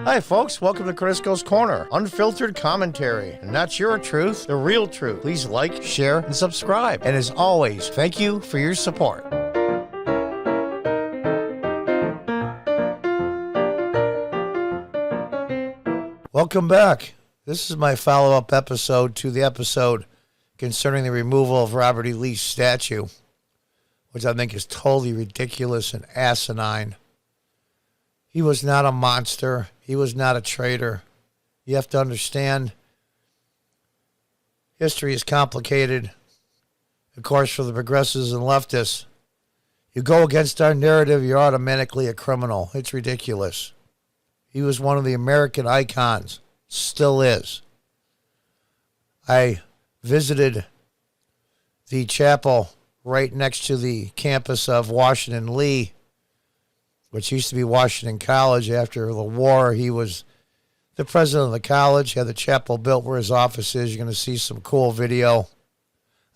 Hi folks, welcome to Crisco's Corner. Unfiltered commentary, and not your truth, the real truth. Please like, share, and subscribe. And as always, thank you for your support. Welcome back. This is my follow-up episode to the episode concerning the removal of Robert E. Lee's statue, which I think is totally ridiculous and asinine. He was not a monster. He was not a traitor. You have to understand, history is complicated. Of course, for the progressives and leftists, you go against our narrative, you're automatically a criminal. It's ridiculous. He was one of the American icons. Still is. I visited the chapel right next to the campus of Washington Lee, which used to be Washington College. After the war, he was the president of the college. He had the chapel built where his office is. You're going to see some cool video.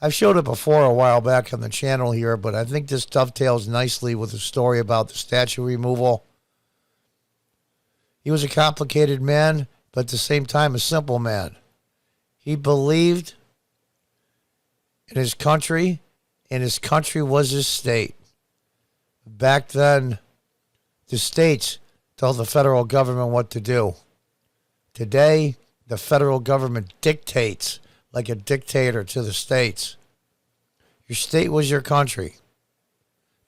I've showed it before a while back on the channel here, but I think this dovetails nicely with the story about the statue removal. He was a complicated man, but at the same time a simple man. He believed in his country, and his country was his state. Back then, the states told the federal government what to do. Today, the federal government dictates like a dictator to the states. Your state was your country.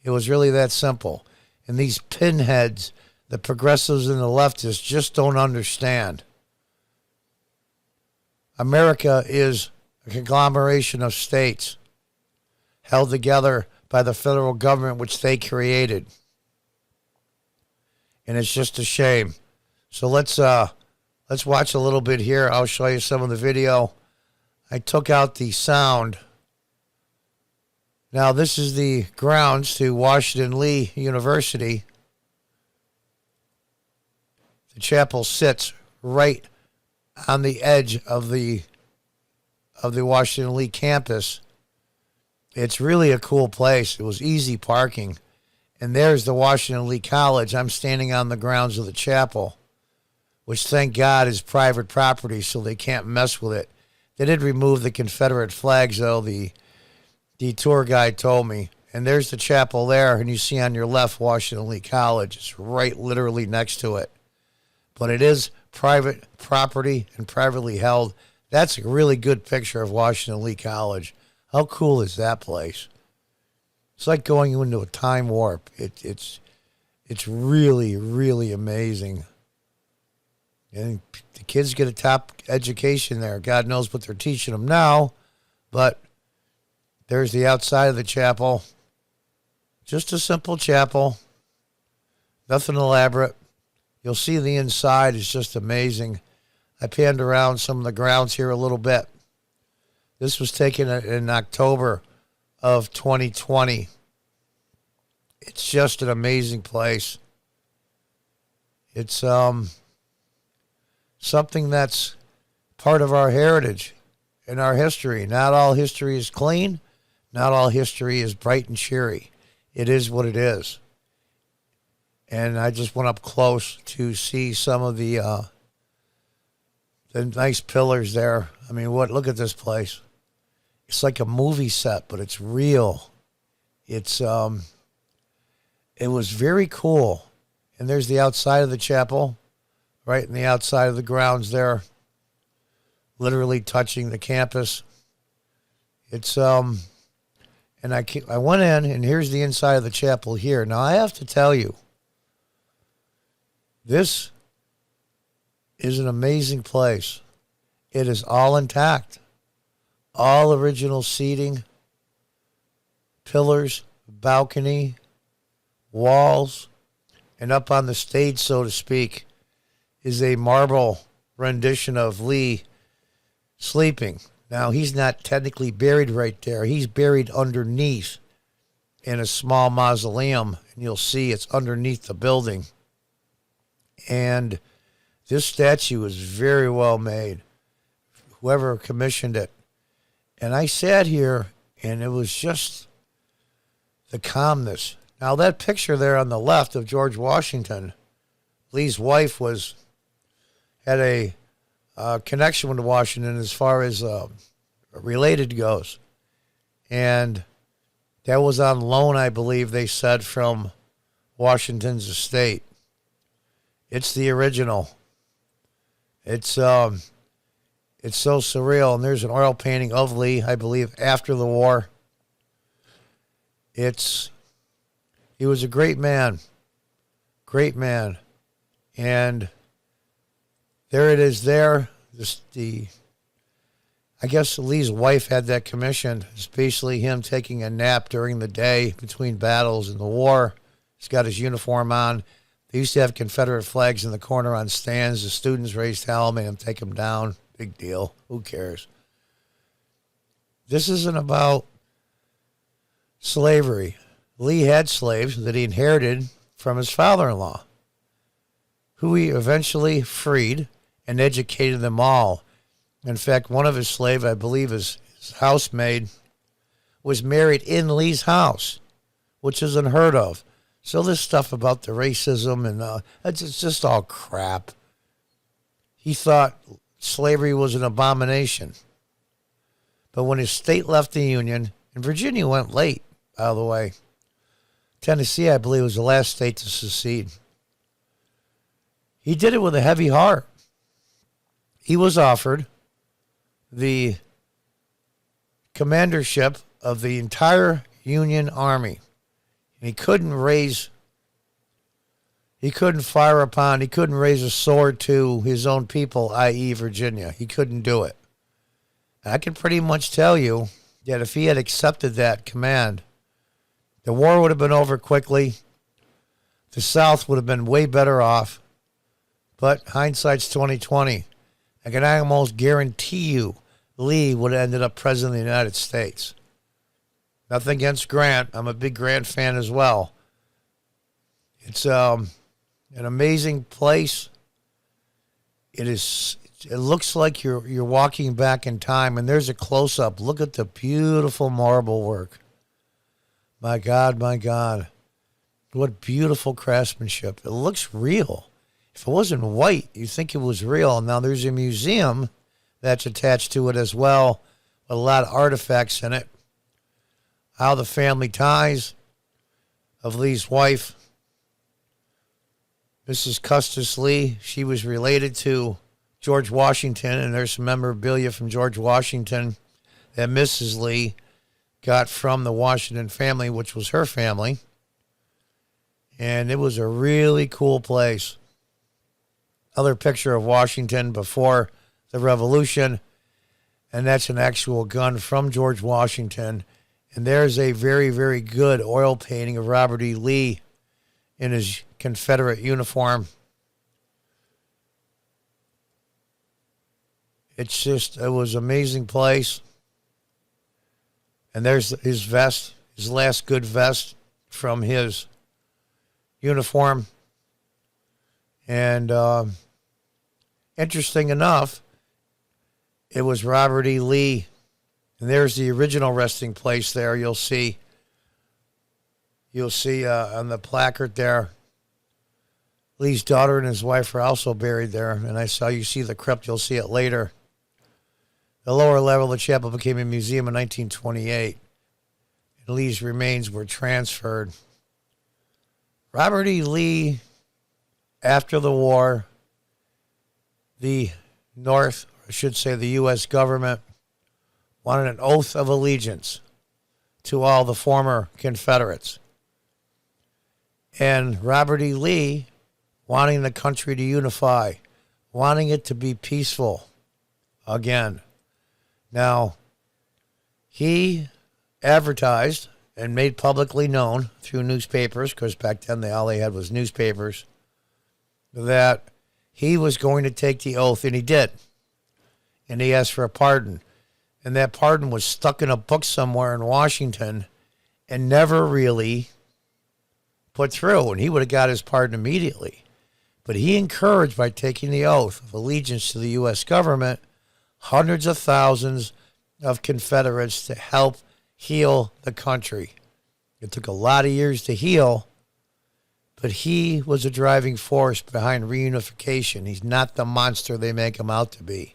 It was really that simple. And these pinheads, the progressives and the leftists, just don't understand. America is a conglomeration of states held together by the federal government, which they created. And it's just a shame. So let's watch a little bit here. I'll show you some of the video. I took out the sound. Now this is the grounds to Washington Lee University. The chapel sits right on the edge of the Washington Lee campus. It's really a cool place. It was easy parking. And there's the Washington Lee College. I'm standing on the grounds of the chapel, which, thank God, is private property, so they can't mess with it. They did remove the Confederate flags, though, the tour guide told me. And there's the chapel there, and you see on your left Washington Lee College. It's right literally next to it. But it is private property and privately held. That's a really good picture of Washington Lee College. How cool is that place? It's like going into a time warp. It's really, really amazing. And the kids get a top education there. God knows what they're teaching them now. But there's the outside of the chapel. Just a simple chapel. Nothing elaborate. You'll see the inside is just amazing. I panned around some of the grounds here a little bit. This was taken in October of 2020. It's just an amazing place. It's something that's part of our heritage and our history. Not all history is clean. Not all history is bright and cheery. It is what it is. And I just went up close to see some of the nice pillars there. I mean, look at this place. It's like a movie set, but it's real. It was very cool. And there's the outside of the chapel, right in the outside of the grounds there, literally touching the campus. It's and I went in, and here's the inside of the chapel here. Now I have to tell you, this is an amazing place. It is all intact. All original seating, pillars, balcony, walls, and up on the stage, so to speak, is a marble rendition of Lee sleeping. Now, he's not technically buried right there. He's buried underneath in a small mausoleum, and you'll see it's underneath the building. And this statue is very well made. Whoever commissioned it. And I sat here, and it was just the calmness. Now, that picture there on the left of George Washington, Lee's wife was had a connection with Washington as far as related goes. And that was on loan, I believe they said, from Washington's estate. It's the original. It's so surreal. And there's an oil painting of Lee, I believe, after the war. He was a great man. Great man. And there it is there. I guess Lee's wife had that commissioned. It's basically him taking a nap during the day between battles in the war. He's got his uniform on. They used to have Confederate flags in the corner on stands. The students raised hell, made him take them down. Big deal. Who cares? This isn't about slavery. Lee had slaves that he inherited from his father-in-law, who he eventually freed and educated them all. In fact, one of his slaves, I believe his housemaid, was married in Lee's house, which is unheard of. So this stuff about the racism and it's just all crap. He thought slavery was an abomination. But when his state left the Union, and Virginia went late, by the way. Tennessee, I believe, was the last state to secede. He did it with a heavy heart. He was offered the commandership of the entire Union Army. And he couldn't fire upon, he couldn't raise a sword to his own people, i.e. Virginia. He couldn't do it. I can pretty much tell you that if he had accepted that command, the war would have been over quickly. The South would have been way better off. But hindsight's 20/20. I can almost guarantee you Lee would have ended up president of the United States. Nothing against Grant. I'm a big Grant fan as well. It's an amazing place. It looks like you're walking back in time, and there's a close-up. Look at the beautiful marble work. My God, my God. What beautiful craftsmanship. It looks real. If it wasn't white, you'd think it was real. Now, there's a museum that's attached to it as well, with a lot of artifacts in it. How the family ties of Lee's wife, Mrs. Custis Lee, she was related to George Washington, and there's some memorabilia from George Washington that Mrs. Lee got from the Washington family, which was her family. And it was a really cool place. Another picture of Washington before the Revolution, and that's an actual gun from George Washington. And there's a very, very good oil painting of Robert E. Lee in his Confederate uniform. It was an amazing place. And there's his vest, his last good vest from his uniform. And interesting enough, it was Robert E. Lee. And there's the original resting place there. You'll see on the placard there. Lee's daughter and his wife are also buried there. And you see the crypt. You'll see it later. The lower level of the chapel became a museum in 1928. And Lee's remains were transferred. Robert E. Lee, after the war, the North, I should say the U.S. government, wanted an oath of allegiance to all the former Confederates. And Robert E. Lee, wanting the country to unify, wanting it to be peaceful again. Now, he advertised and made publicly known through newspapers, because back then all they had was newspapers, that he was going to take the oath, and he did. And he asked for a pardon. And that pardon was stuck in a book somewhere in Washington and never really put through. And he would have got his pardon immediately. But he encouraged, by taking the oath of allegiance to the U.S. government, hundreds of thousands of Confederates to help heal the country. It took a lot of years to heal, but he was a driving force behind reunification. He's not the monster they make him out to be.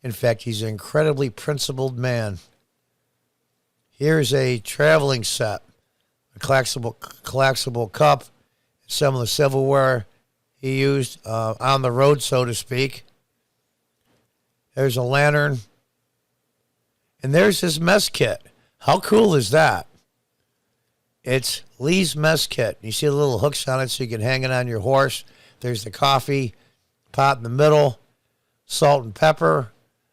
In fact, he's an incredibly principled man. Here's a traveling set, a collapsible cup, some of the silverware he used on the road, so to speak. There's a lantern. And there's his mess kit. How cool is that? It's Lee's mess kit. You see the little hooks on it so you can hang it on your horse. There's the coffee pot in the middle, salt and pepper.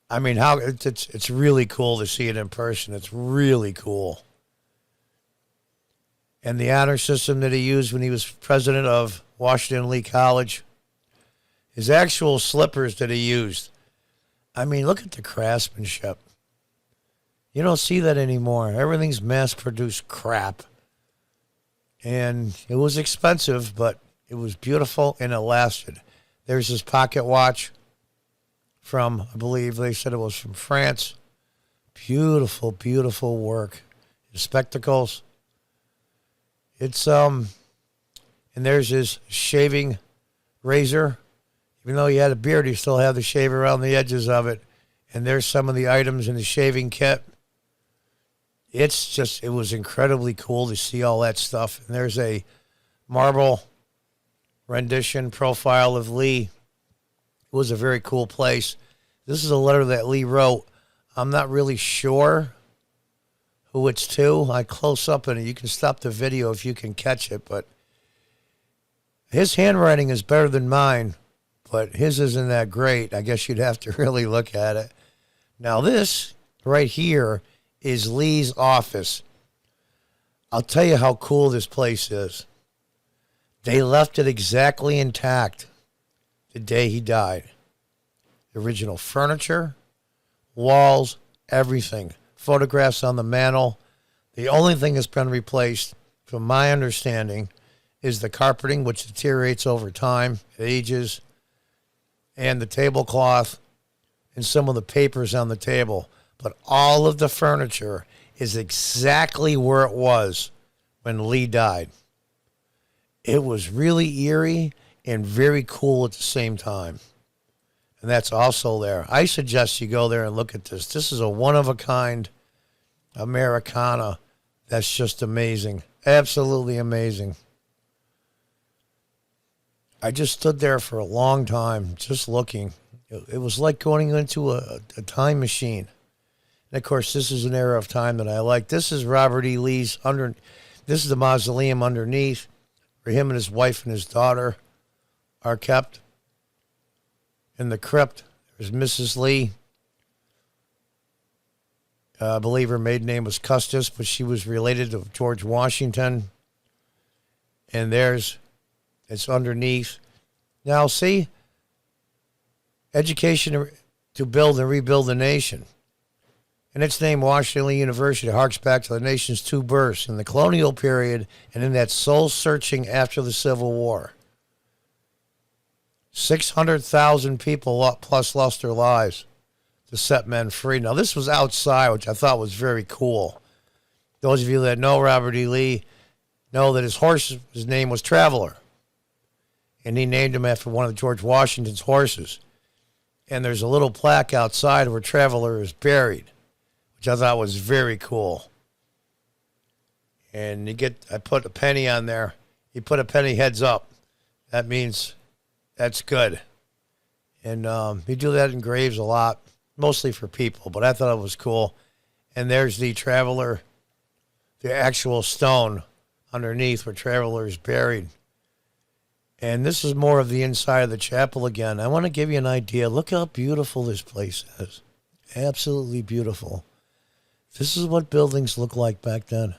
I mean, how it's really cool to see it in person. It's really cool. And the honor system that he used when he was president of Washington Lee College. His actual slippers that he used. I mean, look at the craftsmanship. You don't see that anymore. Everything's mass-produced crap. And it was expensive, but it was beautiful and it lasted. There's his pocket watch from, I believe they said it was from France. Beautiful, beautiful work. His spectacles. It's, and there's his shaving razor. Even though he had a beard, he still had the shave around the edges of it. And there's some of the items in the shaving kit. It was incredibly cool to see all that stuff. And there's a marble rendition profile of Lee. It was a very cool place. This is a letter that Lee wrote. I'm not really sure who it's to. I close up in it. You can stop the video if you can catch it. But his handwriting is better than mine. But his isn't that great. I guess you'd have to really look at it. Now this right here is Lee's office. I'll tell you how cool this place is. They left it exactly intact the day he died. The original furniture, walls, everything. Photographs on the mantle. The only thing that's been replaced, from my understanding, is the carpeting, which deteriorates over time, it ages, and the tablecloth and some of the papers on the table. But all of the furniture is exactly where it was when Lee died. It was really eerie and very cool at the same time. And that's also there. I suggest you go there and look at this. This is a one-of-a-kind Americana that's just amazing. Absolutely amazing. I just stood there for a long time just looking. It was like going into a time machine. And, of course, this is an era of time that I like. This is Robert E. Lee's this is the mausoleum underneath where him and his wife and his daughter are kept. In the crypt, there's Mrs. Lee. I believe her maiden name was Custis, but she was related to George Washington. And it's underneath. Now, see, education to build and rebuild the nation. And its name, Washington Lee University, harks back to the nation's two births in the colonial period and in that soul-searching after the Civil War. 600,000 people plus lost their lives to set men free. Now, this was outside, which I thought was very cool. Those of you that know Robert E. Lee know that his name was Traveler. And he named him after one of George Washington's horses. And there's a little plaque outside where Traveler is buried, which I thought was very cool. And I put a penny on there. You put a penny heads up. That means that's good. And we do that in graves a lot, mostly for people, but I thought it was cool. And there's the Traveler, the actual stone underneath where Traveler is buried. And this is more of the inside of the chapel again. I want to give you an idea. Look how beautiful this place is. Absolutely beautiful. This is what buildings look like back then.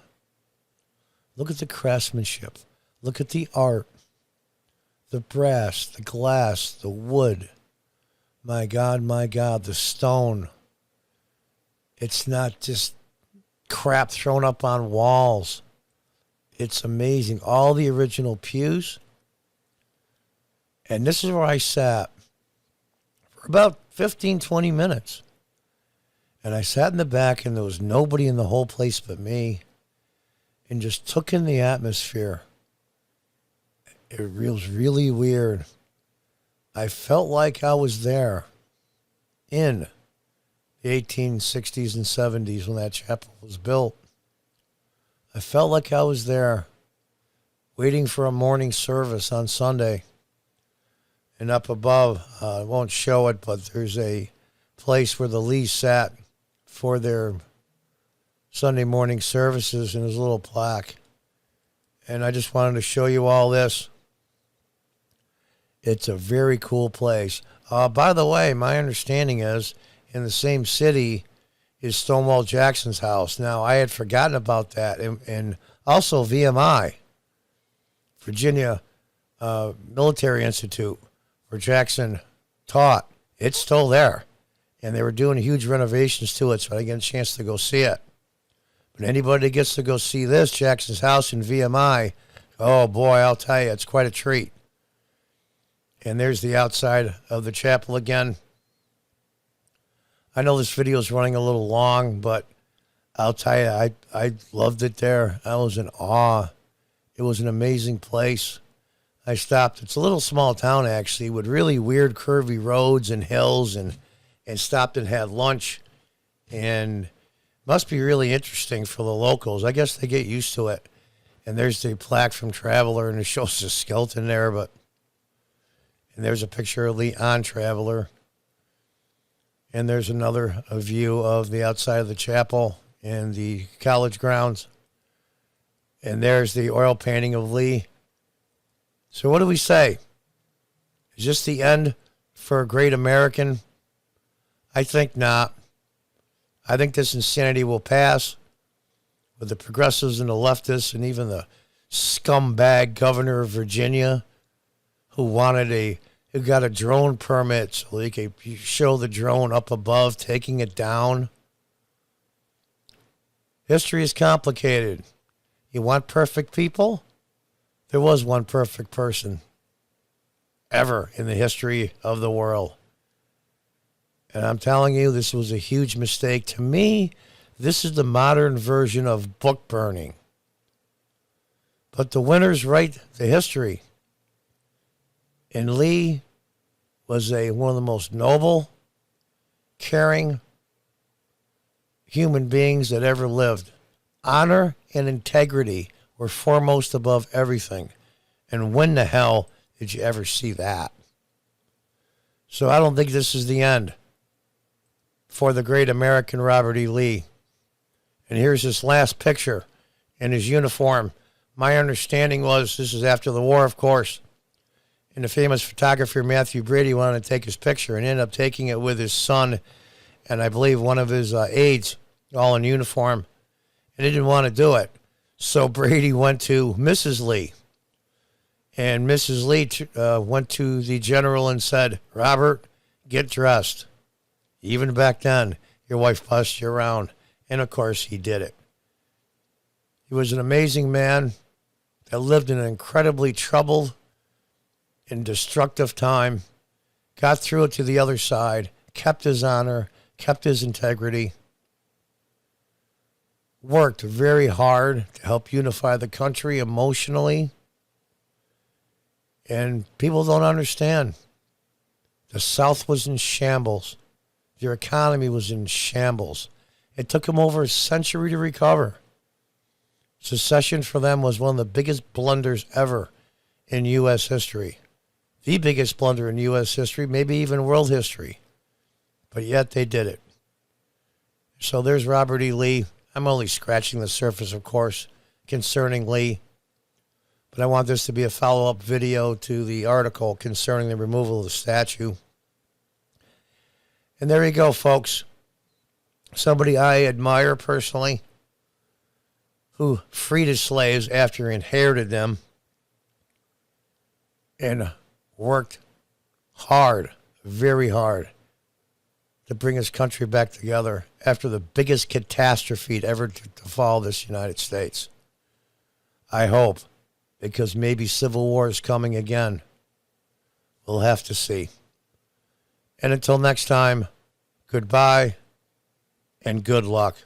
Look at the craftsmanship. Look at the art. The brass, the glass, the wood. My God, the stone. It's not just crap thrown up on walls. It's amazing. All the original pews. And this is where I sat for about 15, 20 minutes. And I sat in the back, and there was nobody in the whole place but me, and just took in the atmosphere. It was really weird. I felt like I was there in the 1860s and 70s when that chapel was built. I felt like I was there waiting for a morning service on Sunday. And up above, I won't show it, but there's a place where the Lees sat for their Sunday morning services, and there's a little plaque. And I just wanted to show you all this. It's a very cool place. By the way, my understanding is in the same city is Stonewall Jackson's house. Now, I had forgotten about that. And also VMI, Virginia Military Institute, where Jackson taught. It's still there. And they were doing huge renovations to it, so I didn't get a chance to go see it. But anybody that gets to go see this, Jackson's house in VMI, oh boy, I'll tell you, it's quite a treat. And there's the outside of the chapel again. I know this video is running a little long, but I'll tell you, I loved it there. I was in awe. It was an amazing place. I stopped. It's a little small town, actually, with really weird curvy roads and hills, and stopped and had lunch. And must be really interesting for the locals. I guess they get used to it. And there's the plaque from Traveler, and it shows the skeleton there, and there's a picture of Lee on Traveler. And there's another view of the outside of the chapel and the college grounds. And there's the oil painting of Lee. So what do we say? Is this the end for a great American? I think not. I think this insanity will pass with the progressives and the leftists and even the scumbag governor of Virginia who got a drone permit so they could show the drone up above, taking it down. History is complicated. You want perfect people? There was one perfect person ever in the history of the world. And I'm telling you, this was a huge mistake. To me, this is the modern version of book burning. But the winners write the history. And Lee was one of the most noble, caring human beings that ever lived. Honor and integrity were foremost above everything. And when the hell did you ever see that? So I don't think this is the end for the great American Robert E. Lee. And here's his last picture in his uniform. My understanding was, this is after the war, of course, and the famous photographer Matthew Brady wanted to take his picture and ended up taking it with his son and I believe one of his aides, all in uniform, and he didn't want to do it. So Brady went to Mrs. Lee, and Mrs. Lee went to the general and said, Robert, get dressed. Even back then, your wife bossed you around. And, of course, he did it. He was an amazing man that lived in an incredibly troubled and destructive time, got through it to the other side, kept his honor, kept his integrity, worked very hard to help unify the country emotionally. And people don't understand. The South was in shambles. Their economy was in shambles. It took them over a century to recover. Secession for them was one of the biggest blunders ever in U.S. history. The biggest blunder in U.S. history, maybe even world history. But yet they did it. So there's Robert E. Lee. I'm only scratching the surface, of course, concerning Lee. But I want this to be a follow-up video to the article concerning the removal of the statue. And there you go, folks. Somebody I admire personally, who freed his slaves after he inherited them and worked hard, very hard, to bring his country back together after the biggest catastrophe ever to fall this United States. I hope, because maybe civil war is coming again. We'll have to see. And until next time, goodbye and good luck.